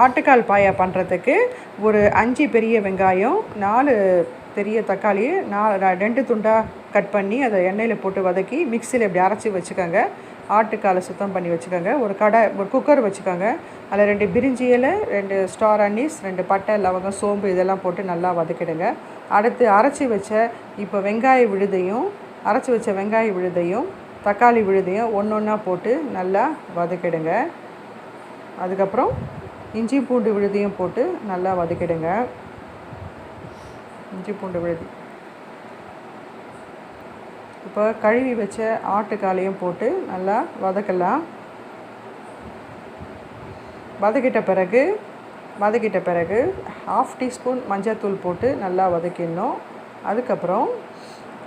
ஆட்டுக்கால் பாயா பண்ணுறதுக்கு ஒரு 5 பெரிய வெங்காயம், 4 பெரிய தக்காளி 2 துண்டாக கட் பண்ணி அதை எண்ணெயில் போட்டு வதக்கி மிக்சியில் இப்படி அரைச்சி வச்சுக்கோங்க. ஆட்டுக்காலை சுத்தம் பண்ணி வச்சுக்கோங்க. ஒரு குக்கர் வச்சுக்கோங்க. அதில் 2 பிரிஞ்சி இலை, 2 ஸ்டார் அனீஸ், 2 பட்டை, லவங்கம், சோம்பு இதெல்லாம் போட்டு நல்லா வதக்கிடுங்க. அடுத்து அரைச்சி வச்ச வெங்காய விழுதையும் தக்காளி விழுதையும் ஒன்றா போட்டு நல்லா வதக்கிடுங்க. அதுக்கப்புறம் இஞ்சி பூண்டு விழுதையும் போட்டு நல்லா வதக்கிடுங்க. இஞ்சி பூண்டு விழுது இப்போ கழுவி வச்ச ஆட்டுக்காலையும் போட்டு நல்லா வதக்கலாம். வதக்கிட்ட பிறகு 1/2 டீஸ்பூன் மஞ்சள்தூள் போட்டு நல்லா வதக்கிடணும். அதுக்கப்புறம்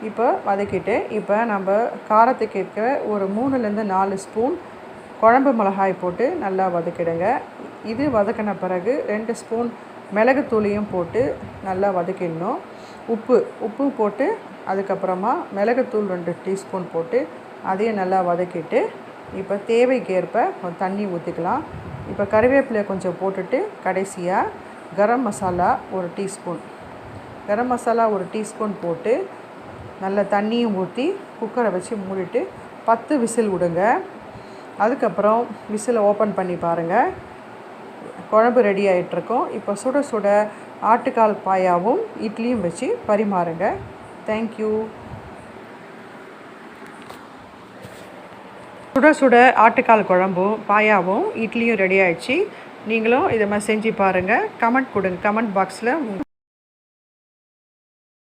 இப்போ வதக்கிட்டு இப்போ நம்ம காரத்துக்கு இருக்க ஒரு 3லேருந்து 4 ஸ்பூன் குழம்பு மிளகாய் போட்டு நல்லா வதக்கிடுங்க. இது வதக்கின பிறகு 2 ஸ்பூன் மிளகுத்தூளையும் போட்டு நல்லா வதக்கிடணும். உப்பு போட்டு அதுக்கப்புறமா மிளகுத்தூள் 2 டீஸ்பூன் போட்டு அதையும் நல்லா வதக்கிட்டு இப்போ தேவைக்கேற்ப தண்ணி ஊற்றிக்கலாம். இப்போ கறிவேப்பிலை கொஞ்சம் போட்டுட்டு கடைசியாக கரம் மசாலா ஒரு டீஸ்பூன் போட்டு நல்ல தண்ணியும் ஊற்றி குக்கரை வச்சு மூடிட்டு 10 விசில் விடுங்க. அதுக்கப்புறம் விசிலை ஓப்பன் பண்ணி பாருங்கள். குழம்பு ரெடி ஆகிட்ருக்கோம். இப்போ சுட சுட ஆட்டுக்கால் பாயாவும் இட்லியும் வச்சு பரிமாறுங்க. தேங்க்யூ. சுட சுட ஆட்டுக்கால் குழம்பும் பாயாவும் இட்லியும் ரெடி ஆகிடுச்சு. நீங்களும் இதை மாதிரி செஞ்சு பாருங்கள். கமெண்ட் கொடுங்க. கமெண்ட் பாக்ஸில்